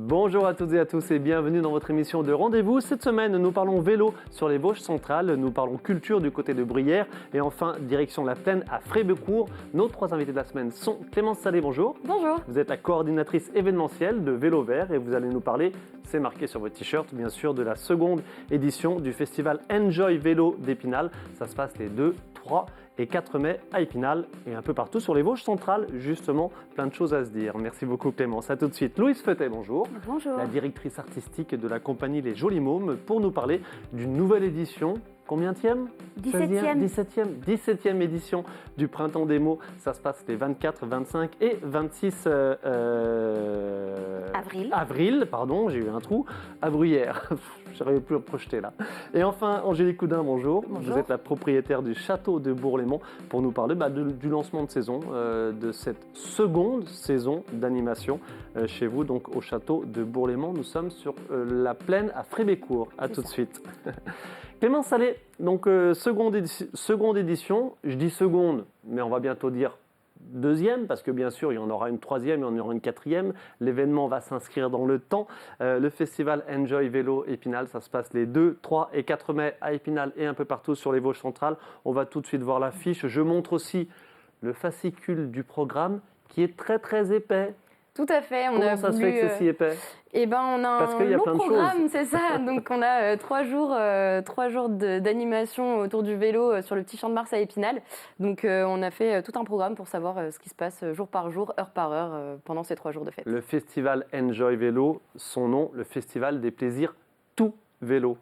Bonjour à toutes et à tous et bienvenue dans votre émission de rendez-vous. Cette semaine, nous parlons vélo sur les Vosges centrales, nous parlons culture du côté de Bruyères et enfin direction la Plaine à Frébécourt. Nos trois invités de la semaine sont Clémence Salé, bonjour. Bonjour. Vous êtes la coordinatrice événementielle de Vélo Vert et vous allez nous parler, c'est marqué sur votre t-shirt bien sûr, de la seconde édition du festival Enjoy Vélo d'Épinal. Ça se passe les 2, 3 et 4 mai à Épinal et un peu partout sur les Vosges centrales, justement, plein de choses à se dire. Merci beaucoup Clémence. À tout de suite. Louise Feutet, bonjour. Bonjour. La directrice artistique de la compagnie Les Jolis Mômes pour nous parler d'une nouvelle édition. Combienième 17e édition du Printemps des mots. Ça se passe les 24, 25 et 26 avril, pardon, j'ai eu un trou, à Bruyères. Je n'arrivais plus à me projeter là. Et enfin, Angélique Coudin, bonjour. Bonjour. Vous êtes la propriétaire du château de Bourg-les-Monts pour nous parler du lancement de saison, de cette seconde saison d'animation chez vous, donc au château de Bourg-les-Monts. Nous sommes sur la Plaine à Frébécourt. À tout de suite. Clémence Salé, donc seconde édition, je dis seconde, mais on va bientôt dire deuxième, parce que bien sûr il y en aura une troisième et il y en aura une quatrième. L'événement va s'inscrire dans le temps. Le festival Enjoy Vélo Épinal, ça se passe les 2, 3 et 4 mai à Épinal et un peu partout sur les Vosges centrales. On va tout de suite voir l'affiche. Je montre aussi le fascicule du programme qui est très très épais. Tout à fait. Comment ça se fait que c'est si épais ? Eh ben, on a Parce qu'il y a long plein de programme, choses. c'est ça. Donc, on a 3 jours d'animation autour du vélo sur le petit champ de Mars à Épinal. Donc, on a fait tout un programme pour savoir ce qui se passe jour par jour, heure par heure, pendant ces 3 jours de fête. Le festival Enjoy Vélo, son nom, le festival des plaisirs tout vélo.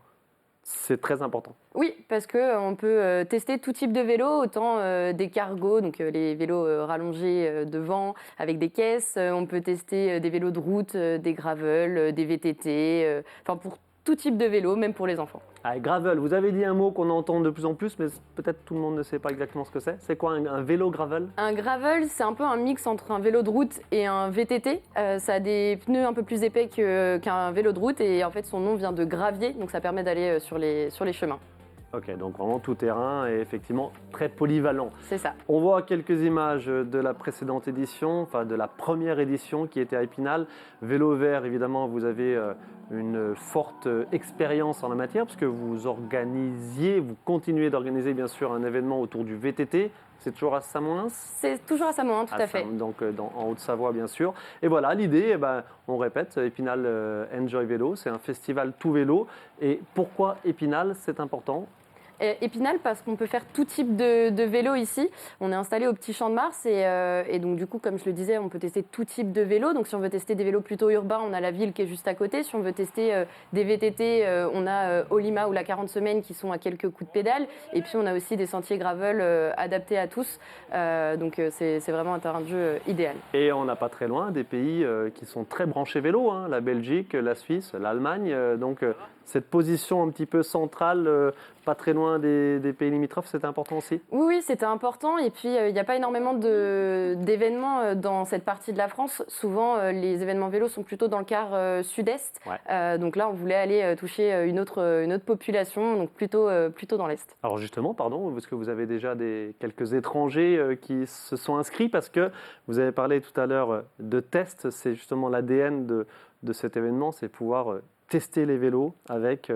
C'est très important. Oui, parce qu'on peut tester tout type de vélo, autant des cargos, donc les vélos rallongés devant avec des caisses. On peut tester des vélos de route, des gravels, des VTT, enfin pour tout type de vélo, même pour les enfants. Ah, gravel, vous avez dit un mot qu'on entend de plus en plus, mais peut-être tout le monde ne sait pas exactement ce que c'est. C'est quoi un vélo gravel ? Un gravel, c'est un peu un mix entre un vélo de route et un VTT. Ça a des pneus un peu plus épais qu'un vélo de route et en fait son nom vient de gravier, donc ça permet d'aller sur les chemins. Ok, donc vraiment tout terrain et effectivement très polyvalent. C'est ça. On voit quelques images de la précédente édition, enfin de la première édition qui était à Épinal. Vélo Vert, évidemment, vous avez une forte expérience en la matière parce que vous continuez d'organiser bien sûr un événement autour du VTT. C'est toujours à Samoëns ? C'est toujours à Samoëns, tout à fait. Donc en Haute-Savoie bien sûr. Et voilà, l'idée, on répète, Épinal Enjoy Vélo, c'est un festival tout vélo. Et pourquoi Épinal, c'est important ? Épinal parce qu'on peut faire tout type de vélo ici. On est installé au petit champ de Mars et donc du coup, comme je le disais, on peut tester tout type de vélo. Donc si on veut tester des vélos plutôt urbains, on a la ville qui est juste à côté. Si on veut tester des VTT, on a Olima ou la 40 semaines qui sont à quelques coups de pédale. Et puis on a aussi des sentiers gravel adaptés à tous. Donc c'est vraiment un terrain de jeu idéal. Et on n'a pas très loin des pays qui sont très branchés vélo, hein, la Belgique, la Suisse, l'Allemagne. Donc cette position un petit peu centrale, pas très loin des pays limitrophes, c'était important aussi ? Oui, c'était important. Et puis, il n'y a pas énormément d'événements dans cette partie de la France. Souvent, les événements vélo sont plutôt dans le quart sud-est. Ouais. Donc là, on voulait aller toucher une autre population, donc plutôt dans l'est. Alors justement, pardon, est-ce que vous avez déjà quelques étrangers qui se sont inscrits ? Parce que vous avez parlé tout à l'heure de tests, c'est justement l'ADN de cet événement, c'est pouvoir tester les vélos avec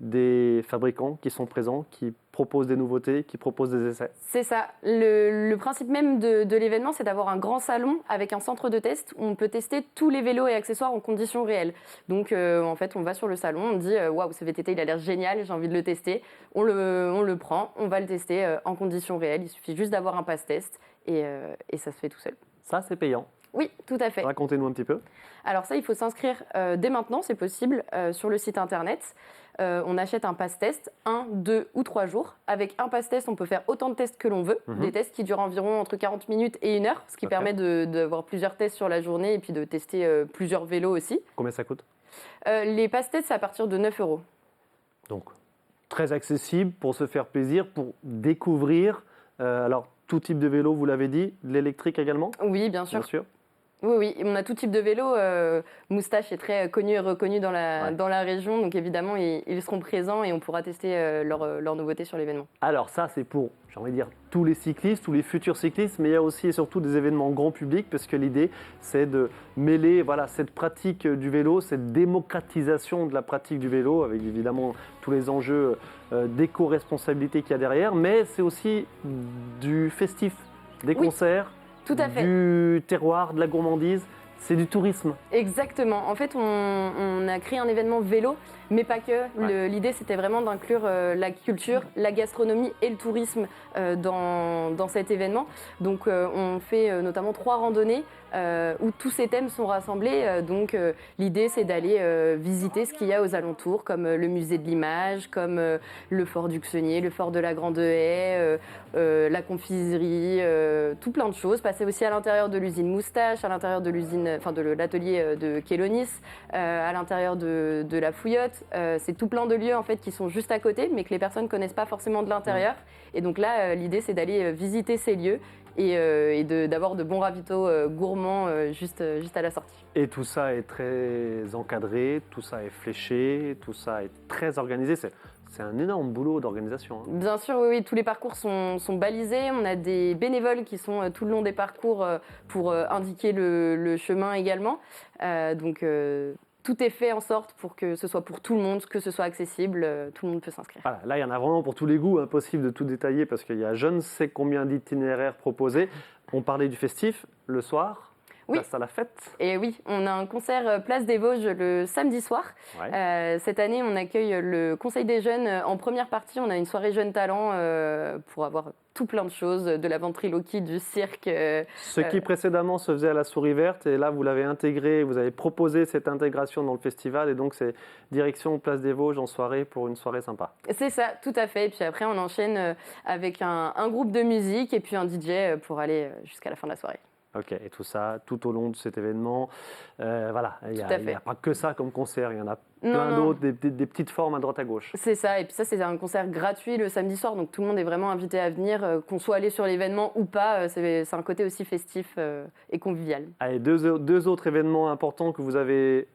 des fabricants qui sont présents, qui proposent des nouveautés, qui proposent des essais. C'est ça. Le principe même de l'événement, c'est d'avoir un grand salon avec un centre de test où on peut tester tous les vélos et accessoires en conditions réelles. Donc, en fait, on va sur le salon, on dit « Waouh, ce VTT, il a l'air génial, j'ai envie de le tester ». On le prend, on va le tester en conditions réelles. Il suffit juste d'avoir un pass-test et ça se fait tout seul. Ça, c'est payant. Oui, tout à fait. Racontez-nous un petit peu. Alors ça, il faut s'inscrire dès maintenant, c'est possible, sur le site internet. On achète un pass-test, 1, 2 ou 3 jours. Avec un pass-test, on peut faire autant de tests que l'on veut. Des tests qui durent environ entre 40 minutes et 1 heure, ce qui permet d'avoir plusieurs tests sur la journée et puis de tester plusieurs vélos aussi. Combien ça coûte ? Les pass-tests, c'est à partir de 9 €. Donc, très accessible pour se faire plaisir, pour découvrir. Alors, tout type de vélo, vous l'avez dit, de l'électrique également ? Oui, bien sûr. Bien sûr. Oui, oui, on a tout type de vélo. Moustache est très connu et reconnu dans la région, donc évidemment, ils seront présents et on pourra tester leurs nouveautés sur l'événement. Alors ça, c'est pour, j'ai envie de dire, tous les cyclistes, tous les futurs cyclistes, mais il y a aussi et surtout des événements grand public, parce que l'idée, c'est de mêler cette pratique du vélo, cette démocratisation de la pratique du vélo, avec évidemment tous les enjeux d'éco-responsabilité qu'il y a derrière, mais c'est aussi du festif, des concerts, tout à fait. du terroir, de la gourmandise. C'est du tourisme. Exactement. En fait, on a créé un événement vélo, mais pas que. L'idée, c'était vraiment d'inclure la culture, la gastronomie et le tourisme dans cet événement. Donc, on fait notamment 3 randonnées où tous ces thèmes sont rassemblés. Donc, l'idée, c'est d'aller visiter ce qu'il y a aux alentours, comme le musée de l'image, comme le fort du Xenier, le fort de la Grande Haie, la confiserie, tout plein de choses. Passer aussi à l'intérieur de l'usine Moustache, à l'intérieur de l'usine, enfin de l'atelier de Kélonis, à l'intérieur de la Fouillotte. C'est tout plein de lieux en fait qui sont juste à côté, mais que les personnes connaissent pas forcément de l'intérieur. Et donc là, l'idée, c'est d'aller visiter ces lieux et d'avoir de bons ravitaux gourmands juste à la sortie. Et tout ça est très encadré, tout ça est fléché, tout ça est très organisé. C'est un énorme boulot d'organisation. Bien sûr, oui, tous les parcours sont balisés. On a des bénévoles qui sont tout le long des parcours pour indiquer le chemin également. Donc tout est fait en sorte pour que ce soit pour tout le monde, que ce soit accessible, tout le monde peut s'inscrire. Voilà, là, il y en a vraiment pour tous les goûts, impossible de tout détailler parce qu'il y a je ne sais combien d'itinéraires proposés. On parlait du festif le soir. Oui. Place à la fête. Et oui, on a un concert Place des Vosges le samedi soir. Cette année, on accueille le Conseil des jeunes. En première partie, on a une soirée jeunes talents pour avoir tout plein de choses, de la ventriloquie, du cirque. Ce qui précédemment se faisait à la Souris Verte, et là vous l'avez intégré, vous avez proposé cette intégration dans le festival, et donc c'est direction Place des Vosges en soirée pour une soirée sympa. C'est ça, tout à fait. Et puis après, on enchaîne avec un groupe de musique et puis un DJ pour aller jusqu'à la fin de la soirée. Ok, et tout ça tout au long de cet événement. Voilà, il n'y a pas que ça comme concert, il y en a plein d'autres, des petites formes à droite à gauche. C'est ça, et puis ça c'est un concert gratuit le samedi soir, donc tout le monde est vraiment invité à venir, qu'on soit allé sur l'événement ou pas, c'est un côté aussi festif et convivial. Allez, deux autres événements importants que vous avez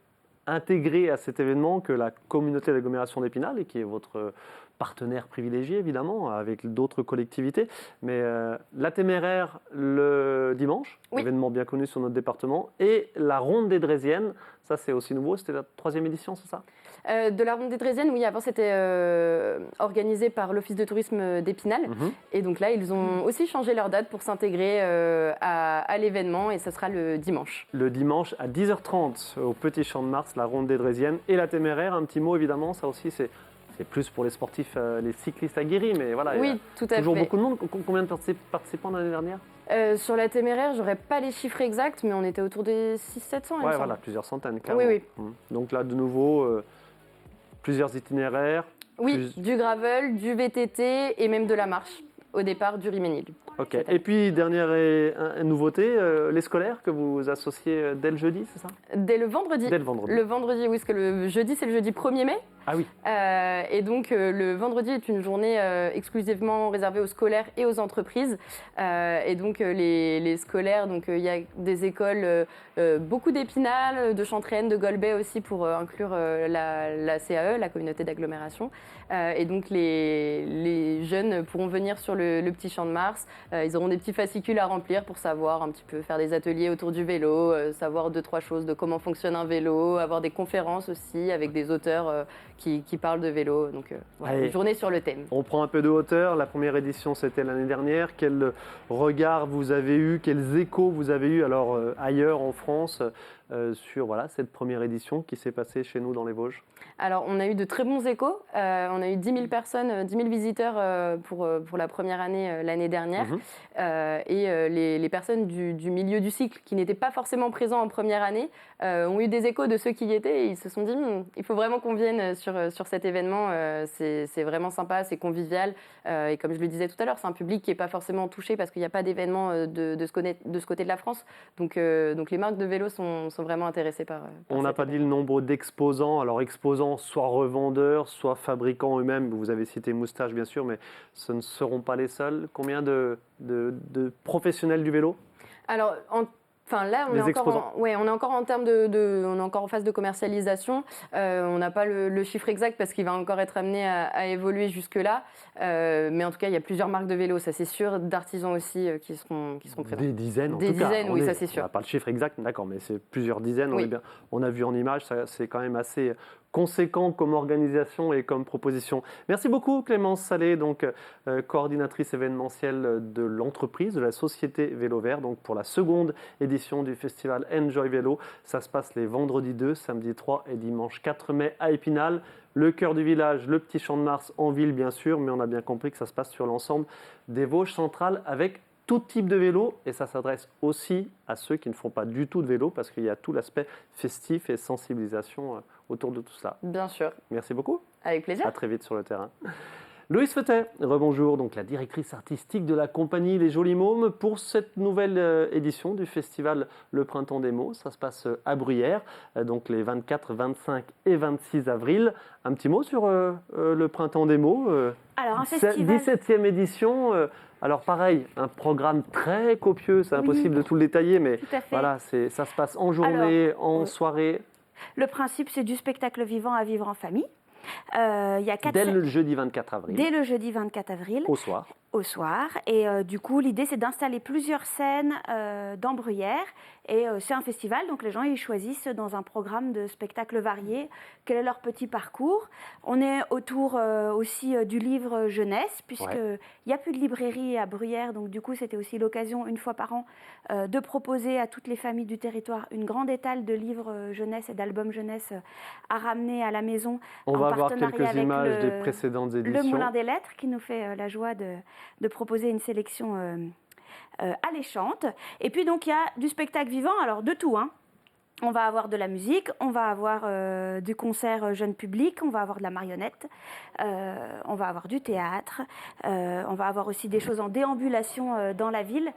intégrés à cet événement, que la communauté d'agglomération d'Épinal, et qui est votre partenaire privilégié évidemment, avec d'autres collectivités. Mais la Téméraire le dimanche, événement bien connu sur notre département, et la Ronde des Drésiennes, ça c'est aussi nouveau, c'était la 3e édition, c'est ça ? De la Ronde des Drésiennes, oui, avant c'était organisé par l'Office de tourisme d'Épinal. Et donc là, ils ont aussi changé leur date pour s'intégrer à l'événement, et ce sera le dimanche. Le dimanche à 10h30 au Petit Champ de Mars, la Ronde des Drésiennes et la Téméraire. Un petit mot évidemment, ça aussi c'est plus pour les sportifs, les cyclistes aguerris, mais voilà, oui, il y a tout à toujours fait. beaucoup de monde. Combien de participants l'année dernière ? Sur la Téméraire, j'aurais pas les chiffres exacts, mais on était autour des 600-700. Ouais, voilà, plusieurs centaines, clairement. Oui. Donc là, de nouveau, plusieurs itinéraires. Oui, du gravel, du VTT et même de la marche, au départ du Riménil. Ok, et puis dernière nouveauté, les scolaires que vous associez dès le jeudi, c'est ça ? Dès le vendredi. Dès le vendredi. Le vendredi, oui, parce que le jeudi, c'est le jeudi 1er mai. Ah oui. Et donc, le vendredi est une journée exclusivement réservée aux scolaires et aux entreprises. Et donc, les scolaires, donc il y a des écoles, beaucoup d'Épinal, de Chantraine, de Golbet aussi pour inclure la CAE, la communauté d'agglomération. Et donc, les jeunes pourront venir sur le Petit Champ de Mars. Ils auront des petits fascicules à remplir pour savoir un petit peu faire des ateliers autour du vélo, savoir 2-3 choses de comment fonctionne un vélo, avoir des conférences aussi avec des auteurs qui parlent de vélo. Donc, voilà, une journée sur le thème. On prend un peu de hauteur. La première édition, c'était l'année dernière. Quel regard vous avez eu, quels échos vous avez eu alors ailleurs en France sur cette première édition qui s'est passée chez nous dans les Vosges ? Alors, on a eu de très bons échos. On a eu 10 000 personnes, 10 000 visiteurs pour la première année l'année dernière. Et les personnes du milieu du cycle qui n'étaient pas forcément présents en première année ont eu des échos de ceux qui y étaient et ils se sont dit il faut vraiment qu'on vienne sur cet événement. C'est vraiment sympa, c'est convivial. Et comme je le disais tout à l'heure, c'est un public qui n'est pas forcément touché parce qu'il n'y a pas d'événement de ce côté de la France. Donc les marques de vélo sont vraiment intéressées par on n'a pas dit le nombre d'exposants. Alors exposants, soit revendeurs, soit fabricants eux-mêmes. Vous avez cité Moustache bien sûr, mais ce ne seront pas les seuls. Combien de professionnels du vélo ? Alors, Enfin là, on est encore en termes on est encore en phase de commercialisation. On n'a pas le chiffre exact parce qu'il va encore être amené à évoluer jusque-là. Mais en tout cas, il y a plusieurs marques de vélos, ça c'est sûr, d'artisans aussi qui seront présents. Des dizaines en tout cas. Des dizaines, oui, ça c'est sûr. On n'a pas le chiffre exact, d'accord, mais c'est plusieurs dizaines. Oui. On a vu en image, c'est quand même assez conséquent comme organisation et comme proposition. Merci beaucoup Clémence Salé, donc coordinatrice événementielle de l'entreprise, de la société Vélo Vert, donc pour la seconde édition du festival Enjoy Vélo. Ça se passe les vendredis 2, samedi 3 et dimanche 4 mai à Épinal. Le cœur du village, le petit Champ de Mars en ville bien sûr, mais on a bien compris que ça se passe sur l'ensemble des Vosges centrales avec tout type de vélo, et ça s'adresse aussi à ceux qui ne font pas du tout de vélo parce qu'il y a tout l'aspect festif et sensibilisation autour de tout cela. Bien sûr. Merci beaucoup. Avec plaisir. À très vite sur le terrain. Louise Fetet, rebonjour, donc la directrice artistique de la compagnie Les Jolis Mômes pour cette nouvelle édition du festival Le Printemps des Mots. Ça se passe à Bruyères, donc les 24, 25 et 26 avril. Un petit mot sur le Printemps des Mots. Alors, un festival... 17e édition. Alors pareil, un programme très copieux, c'est impossible de tout le détailler, mais voilà, ça se passe en journée, en soirée. Le principe, c'est du spectacle vivant à vivre en famille. Dès le jeudi 24 avril. Dès le jeudi 24 avril. Au soir. Au soir. Et du coup, l'idée, c'est d'installer plusieurs scènes dans Bruyères. Et c'est un festival, donc les gens, ils choisissent dans un programme de spectacles variés quel est leur petit parcours. On est autour aussi du livre jeunesse, puisqu'il n'y a plus de librairie à Bruyères. Donc du coup, c'était aussi l'occasion, une fois par an, de proposer à toutes les familles du territoire une grande étale de livres jeunesse et d'albums jeunesse à ramener à la maison. On va voir quelques images des précédentes éditions. Le Moulin des Lettres, qui nous fait la joie de proposer une sélection alléchante. Et puis donc il y a du spectacle vivant, alors de tout, hein. On va avoir de la musique, on va avoir du concert jeune public, on va avoir de la marionnette, on va avoir du théâtre, on va avoir aussi des choses en déambulation dans la ville.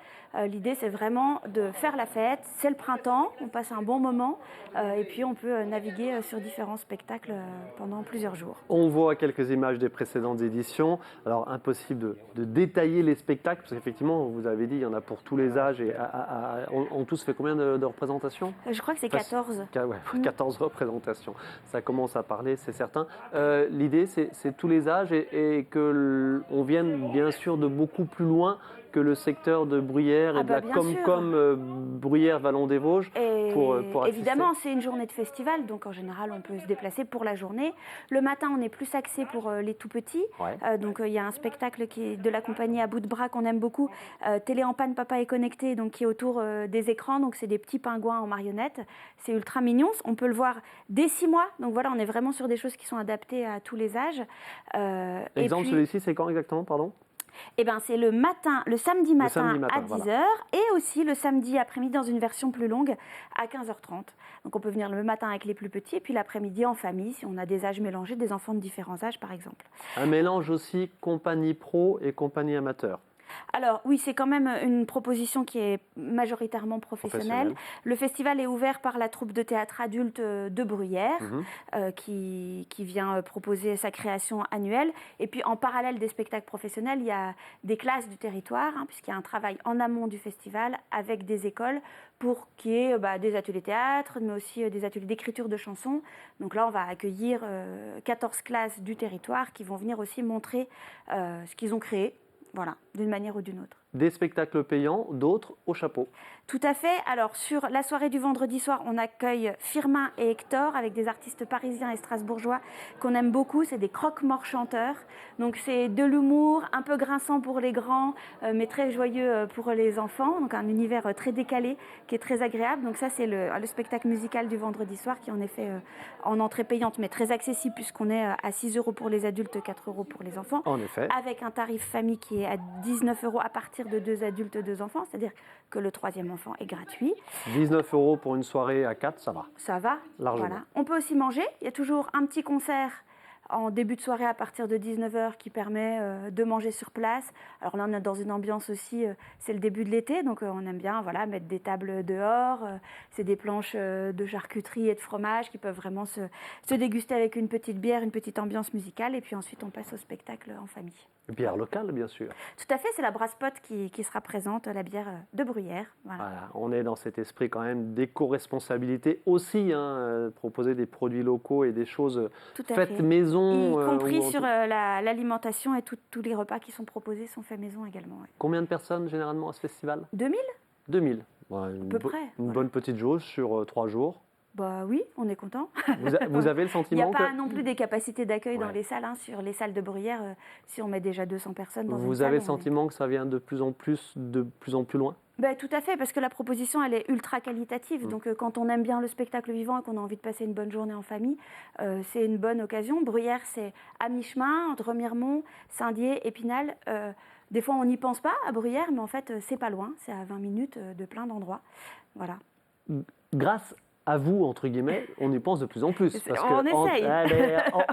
L'idée, c'est vraiment de faire la fête, c'est le printemps, on passe un bon moment et puis on peut naviguer sur différents spectacles pendant plusieurs jours. On voit quelques images des précédentes éditions. Alors, impossible de détailler les spectacles, parce qu'effectivement, vous avez dit, il y en a pour tous les âges. Et on tous fait combien de représentations ? Je crois que c'est 14. 14 représentations. Ça commence à parler, c'est certain. L'idée, c'est tous les âges et qu'on vienne bien sûr de beaucoup plus loin que le secteur de Bruyères et de la Comcom Bruyères-Vallon-des-Vosges pour assister. Évidemment, c'est une journée de festival, donc en général, on peut se déplacer pour la journée. Le matin, on est plus axé pour les tout-petits. Donc il y a un spectacle qui est de la compagnie À bout de bras qu'on aime beaucoup, Télé en panne, papa est connecté, donc qui est autour des écrans. Donc c'est des petits pingouins en marionnettes. C'est ultra mignon. On peut le voir dès 6 mois. Donc voilà, on est vraiment sur des choses qui sont adaptées à tous les âges. Exemple, celui-ci, c'est quand exactement, pardon ? Eh ben, c'est le samedi matin à 10h et aussi le samedi après-midi dans une version plus longue à 15h30. Donc on peut venir le matin avec les plus petits et puis l'après-midi en famille si on a des âges mélangés, des enfants de différents âges par exemple. Un mélange aussi compagnie pro et compagnie amateur. Alors oui, c'est quand même une proposition qui est majoritairement professionnelle. Le festival est ouvert par la troupe de théâtre adulte de Bruyères qui vient proposer sa création annuelle. Et puis en parallèle des spectacles professionnels, il y a des classes du territoire, puisqu'il y a un travail en amont du festival avec des écoles pour qu'il y ait des ateliers théâtre, mais aussi des ateliers d'écriture de chansons. Donc là, on va accueillir 14 classes du territoire qui vont venir aussi montrer ce qu'ils ont créé. Voilà, d'une manière ou d'une autre. Des spectacles payants, d'autres au chapeau. Tout à fait. Alors, sur la soirée du vendredi soir, on accueille Firmin et Hector avec des artistes parisiens et strasbourgeois qu'on aime beaucoup. C'est des croque-morts chanteurs. Donc, c'est de l'humour, un peu grinçant pour les grands, mais très joyeux pour les enfants. Donc, un univers très décalé qui est très agréable. Donc, ça, c'est le spectacle musical du vendredi soir qui est en effet en entrée payante, mais très accessible puisqu'on est à 6 € pour les adultes, 4 € pour les enfants. En effet. Avec un tarif famille qui est à 19 € à partir de 2 adultes, 2 enfants, c'est-à-dire que le 3e enfant est gratuit. 19 € pour une soirée à 4, ça va. Ça va, largement. Voilà. On peut aussi manger, il y a toujours un petit concert en début de soirée à partir de 19h qui permet de manger sur place. Alors là, on est dans une ambiance aussi, c'est le début de l'été, donc on aime bien mettre des tables dehors. C'est des planches de charcuterie et de fromage qui peuvent vraiment se déguster avec une petite bière, une petite ambiance musicale. Et puis ensuite, on passe au spectacle en famille. Bière locale, bien sûr. Tout à fait, c'est la Brasspot qui sera présente, la bière de Bruyères. Voilà, on est dans cet esprit quand même d'éco-responsabilité aussi, proposer des produits locaux et des choses faites maison. Y compris sur l'alimentation et tous les repas qui sont proposés sont faits maison également. Ouais. Combien de personnes généralement à ce festival? 2000 2000. À peu près. Une bonne petite jauge sur 3 jours. Bah oui, on est content. Vous avez le sentiment Il n'y a pas non plus des capacités d'accueil dans les salles. Sur les salles de Bruyères, si on met déjà 200 personnes dans une salle... Vous avez le sentiment que ça vient de plus en plus loin? Tout à fait, parce que la proposition, elle est ultra qualitative. Donc, quand on aime bien le spectacle vivant et qu'on a envie de passer une bonne journée en famille, c'est une bonne occasion. Bruyères, c'est à mi-chemin entre Remiremont, Saint-Dié, Épinal. Des fois, on n'y pense pas à Bruyères, mais en fait, c'est pas loin. C'est à 20 minutes de plein d'endroits. Voilà. Grâce à vous, entre guillemets, on y pense de plus en plus. Parce on essaye.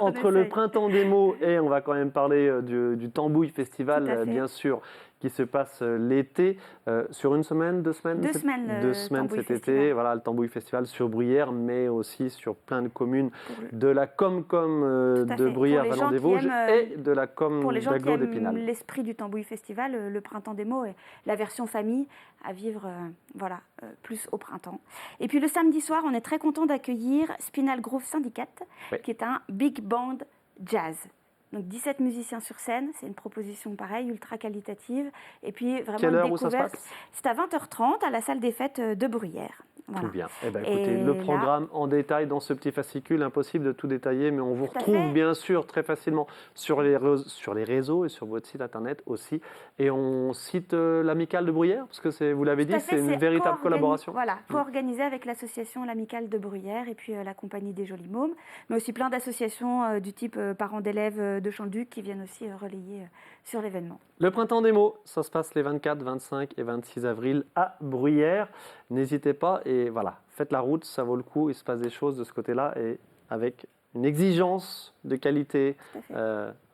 Entre le printemps des mots et on va quand même parler du Tambouille Festival, bien sûr, qui se passe l'été, sur une semaine, 2 semaines 2 semaines. 2 semaines cet été, voilà, le Tambouille Festival sur Bruyères, mais aussi sur plein de communes de la Comcom de Bruyères, Vallon des Vosges et de la Com d'Aglo d'Épinal. L'esprit du Tambouille Festival, le printemps des mots, et la version famille à vivre plus au printemps. Et puis le samedi soir, on est très content d'accueillir Spinal Groove Syndicate, qui est un big band jazz. Donc 17 musiciens sur scène, c'est une proposition pareille, ultra qualitative. Et puis vraiment Quelle heure une découverte. Où ça se passe ? C'est à 20h30 à la salle des fêtes de Bruyères. Voilà. Tout bien. Écoutez, le programme en détail dans ce petit fascicule, impossible de tout détailler, mais on vous retrouve bien sûr très facilement sur les réseaux et sur votre site internet aussi. Et on cite l'Amicale de Bruyères, parce que vous l'avez dit, c'est une véritable collaboration. Voilà, co-organisée avec l'association l'Amicale de Bruyères et puis la Compagnie des Jolis Mômes, mais aussi plein d'associations du type parents d'élèves de Champ-le-Duc qui viennent aussi relayer sur l'événement. Le printemps des mots, ça se passe les 24, 25 et 26 avril à Bruyères. N'hésitez pas et voilà, faites la route, ça vaut le coup, il se passe des choses de ce côté-là et avec une exigence de qualité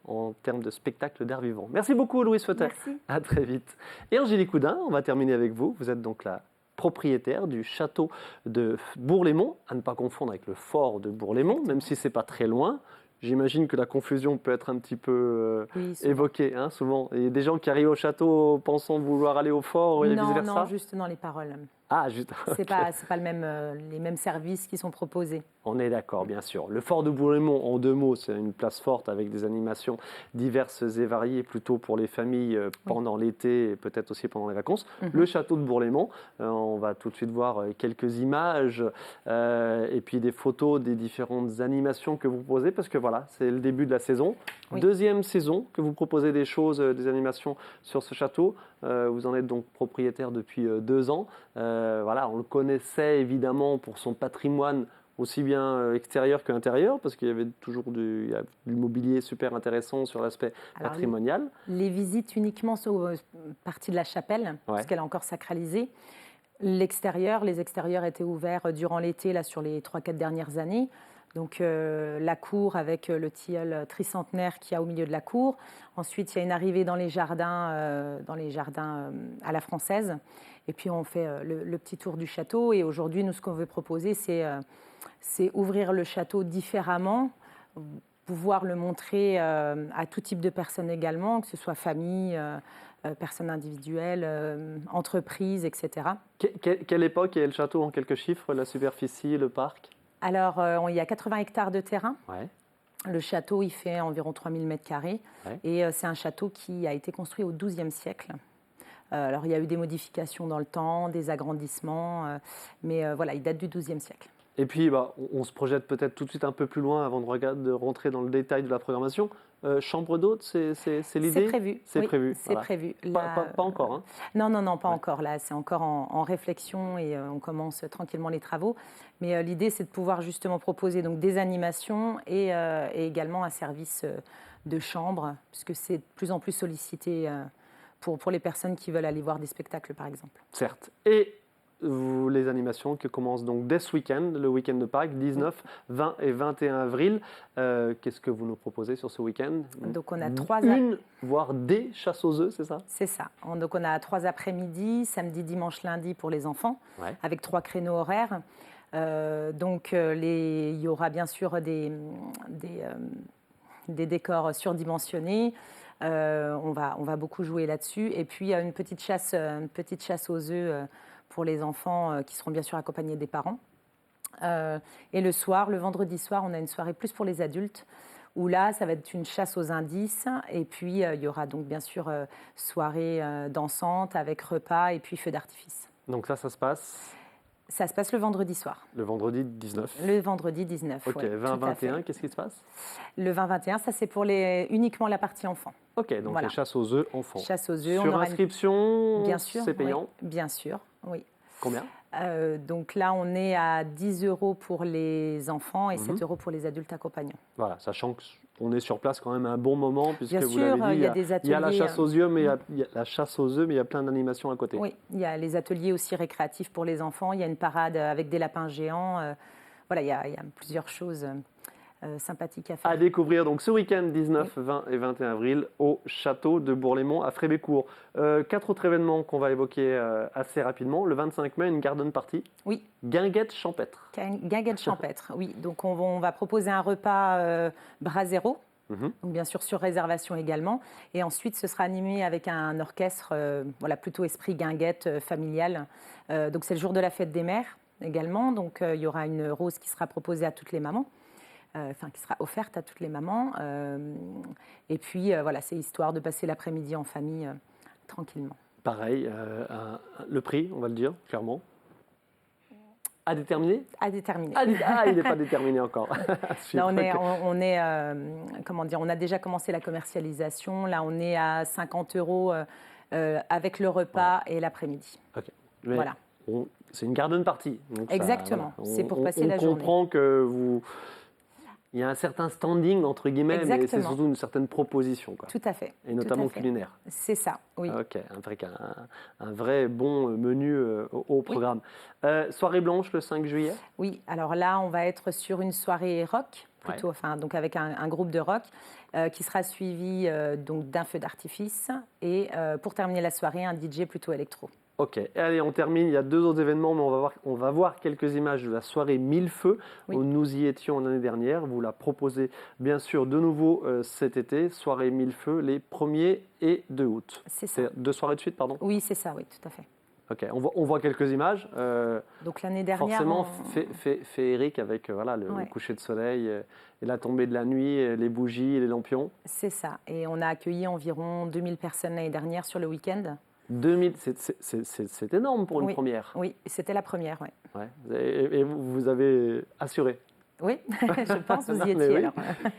en termes de spectacle d'art vivant. Merci beaucoup Louise Feuter. Merci. À très vite. Et Angélique Houdin, on va terminer avec vous. Vous êtes donc la propriétaire du château de Bourg-les-Monts, à ne pas confondre avec le fort de Bourg-les-Monts, même si c'est pas très loin. J'imagine que la confusion peut être un petit peu évoquée, souvent. Il y a des gens qui arrivent au château pensant vouloir aller au fort et vice-versa. Non, juste dans les paroles. Ah, juste. C'est pas les mêmes services qui sont proposés. On est d'accord, bien sûr. Le fort de Bourg-les-Monts, en 2 mots, c'est une place forte avec des animations diverses et variées, plutôt pour les familles pendant l'été et peut-être aussi pendant les vacances. Le château de Bourg-les-Monts, on va tout de suite voir quelques images et puis des photos des différentes animations que vous proposez, parce que voilà, c'est le début de la saison. Oui. 2e saison que vous proposez des choses, des animations sur ce château. Vous en êtes donc propriétaire depuis 2 ans. Voilà, on le connaissait évidemment pour son patrimoine aussi bien extérieur qu'intérieur, parce qu'il y avait toujours du mobilier super intéressant sur l'aspect patrimonial. Les visites uniquement sur partie de la chapelle, parce qu'elle est encore sacralisée. Les extérieurs étaient ouverts durant l'été, là, sur les 3-4 dernières années. Donc la cour avec le tilleul tricentenaire qu'il y a au milieu de la cour. Ensuite, il y a une arrivée dans les jardins à la française. Et puis on fait le petit tour du château. Et aujourd'hui, nous, ce qu'on veut proposer, c'est ouvrir le château différemment, pouvoir le montrer à tout type de personnes également, que ce soit famille, personnes individuelles, entreprises, etc. Quelle époque est le château en quelques chiffres, la superficie, le parc ? Alors, il y a 80 hectares de terrain. Ouais. Le château, il fait environ 3000 mètres carrés. Ouais. Et c'est un château qui a été construit au XIIe siècle. Alors, il y a eu des modifications dans le temps, des agrandissements, mais voilà, il date du XIIe siècle. Et puis, on se projette peut-être tout de suite un peu plus loin avant de rentrer dans le détail de la programmation. Chambre d'hôte, c'est l'idée ? C'est prévu. C'est prévu. C'est prévu. Pas encore, hein ? Non, pas encore. Là, c'est encore en réflexion et on commence tranquillement les travaux. Mais l'idée, c'est de pouvoir justement proposer donc, des animations et également un service de chambre, puisque c'est de plus en plus sollicité pour les personnes qui veulent aller voir des spectacles, par exemple. Certes. Et les animations qui commencent donc dès ce week-end, le week-end de Pâques, 19, 20 et 21 avril. Qu'est-ce que vous nous proposez sur ce week-end ? Donc on a voire des chasses aux œufs, c'est ça ? C'est ça. Donc on a 3 après-midi, samedi, dimanche, lundi pour les enfants, avec 3 créneaux horaires. Donc il y aura bien sûr des décors surdimensionnés, On va beaucoup jouer là-dessus. Et puis, il y a une petite chasse aux œufs pour les enfants qui seront bien sûr accompagnés des parents. Et le vendredi soir, on a une soirée plus pour les adultes, où là, ça va être une chasse aux indices. Et puis, il y aura donc bien sûr soirée dansante avec repas et puis feu d'artifice. Donc ça se passe? Ça se passe le vendredi soir. Le vendredi 19. Le vendredi 19, Ok, ouais, 20-21, qu'est-ce qui se passe? Le 20-21, ça c'est pour uniquement la partie enfant. Ok, donc voilà. les chasses aux œufs enfants. Chasse aux œufs. Sur inscription, bien sûr, c'est payant? Oui, bien sûr, oui. Combien? Donc là, on est à 10 € pour les enfants et 7 € pour les adultes accompagnants. Voilà, sachant qu'on est sur place quand même un bon moment, puisque bien vous sûr, l'avez dit, il y a des ateliers. Il y a la chasse aux œufs, mais il y a la chasse aux œufs, mais il y a plein d'animations à côté. Oui, il y a les ateliers aussi récréatifs pour les enfants. Il y a une parade avec des lapins géants. Voilà, il y a plusieurs choses sympathiques à faire. À découvrir donc ce week-end 19, 20 et 21 avril au château de Bourg-les-Monts à Frébécourt. 4 autres événements qu'on va évoquer assez rapidement. Le 25 mai, une garden party. Oui. Guinguette champêtre. Guinguette champêtre, oui. Donc on va proposer un repas brasero. Donc bien sûr sur réservation également. Et ensuite, ce sera animé avec un orchestre, voilà, plutôt esprit guinguette familial. Donc c'est le jour de la fête des mères également. Donc il y aura une rose qui sera proposée à toutes les mamans. Qui sera offerte à toutes les mamans. Et puis, voilà, c'est histoire de passer l'après-midi en famille tranquillement. Pareil, le prix, on va le dire, clairement. À déterminer? À déterminer. Il n'est pas déterminé encore. Là, on a déjà commencé la commercialisation. Là, on est à 50 € avec le repas et l'après-midi. Ok. Voilà. C'est une garden party. Donc exactement. C'est pour passer la journée. On comprend que vous... Il y a un certain standing, entre guillemets, exactement. Mais c'est surtout une certaine proposition. Quoi. Tout à fait. Et notamment culinaire. C'est ça, oui. Ok, un vrai bon menu au programme. Oui. Soirée blanche le 5 juillet? Oui, alors là, on va être sur une soirée rock, plutôt, donc avec un groupe de rock, qui sera suivi donc d'un feu d'artifice. Et pour terminer la soirée, un DJ plutôt électro. Ok, et allez, on termine. Il y a 2 autres événements, mais on va voir quelques images de la soirée Millefeux, où nous y étions l'année dernière. Vous la proposez bien sûr de nouveau cet été, soirée Millefeux, les 1er et 2 août. C'est ça. 2 soirées de suite, pardon? Oui, c'est ça, oui, tout à fait. Ok, on voit quelques images. Donc l'année dernière, forcément féerique avec le coucher de soleil et la tombée de la nuit, les bougies et les lampions. C'est ça, et on a accueilli environ 2000 personnes l'année dernière sur le week-end. 2000, c'est énorme pour une première. Oui, c'était la première, oui. Ouais. Et vous avez assuré? Oui, je pense, vous y étiez. Oui.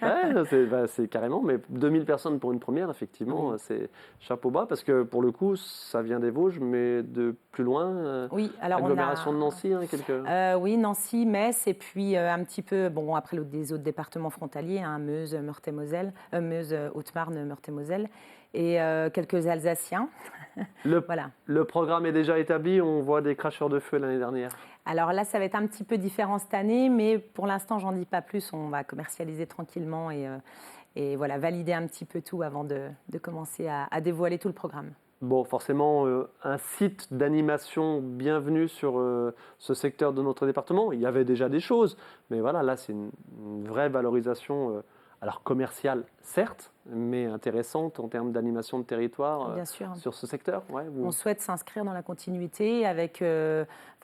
Ouais, c'est carrément, mais 2000 personnes pour une première, effectivement, c'est chapeau bas, parce que pour le coup, ça vient des Vosges, mais de plus loin, oui, alors agglomération de Nancy, oui, Nancy, Metz, et puis un petit peu, après des autres départements frontaliers, Meuse, Meurthe-et-Moselle, Meuse, Haute-Marne, Meurthe-et-Moselle, et quelques Alsaciens. Le programme est déjà établi, on voit des cracheurs de feu l'année dernière. Alors là, ça va être un petit peu différent cette année, mais pour l'instant, j'en dis pas plus. On va commercialiser tranquillement et voilà, valider un petit peu tout avant de commencer à dévoiler tout le programme. Bon, forcément, un site d'animation bienvenu sur ce secteur de notre département. Il y avait déjà des choses, mais voilà, là, c'est une vraie valorisation, alors commerciale, certes, mais intéressante en termes d'animation de territoire sur ce secteur. Ouais, On souhaite s'inscrire dans la continuité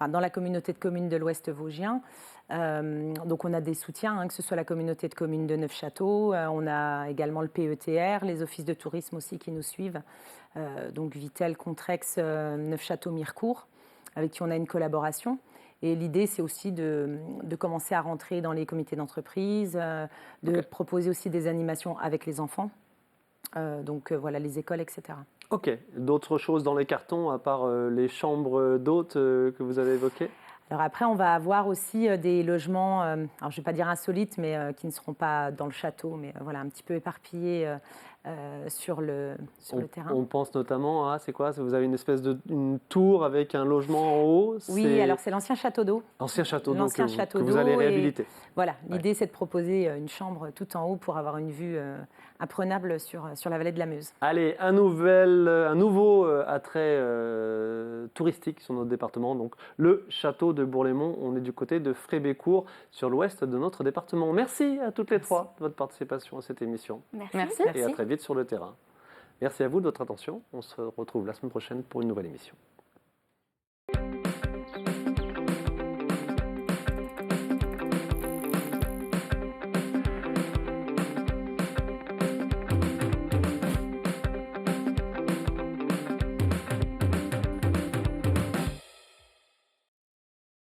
dans la communauté de communes de l'Ouest vosgien. Donc on a des soutiens, que ce soit la communauté de communes de Neufchâteau, on a également le PETR, les offices de tourisme aussi qui nous suivent, donc Vittel, Contrex, Neufchâteau, Mirecourt, avec qui on a une collaboration. Et l'idée, c'est aussi de commencer à rentrer dans les comités d'entreprise, de proposer aussi des animations avec les enfants, voilà, les écoles, etc. Ok. D'autres choses dans les cartons, à part les chambres d'hôtes que vous avez évoquées? Alors après, on va avoir aussi des logements, alors je ne vais pas dire insolites, mais qui ne seront pas dans le château, mais voilà, un petit peu éparpillés sur le terrain. On pense notamment à, c'est quoi? Vous avez une espèce une tour avec un logement en haut? Oui, alors c'est l'ancien château d'eau. L'ancien château d'eau que vous allez réhabiliter. Voilà, l'idée c'est de proposer une chambre tout en haut pour avoir une vue imprenable sur la vallée de la Meuse. Allez, un nouveau attrait touristique sur notre département, donc le château de Bourg-les-Monts. On est du côté de Frébécourt, sur l'ouest de notre département. Merci à toutes les trois de votre participation à cette émission. Merci. Et à très vite sur le terrain. Merci à vous de votre attention. On se retrouve la semaine prochaine pour une nouvelle émission.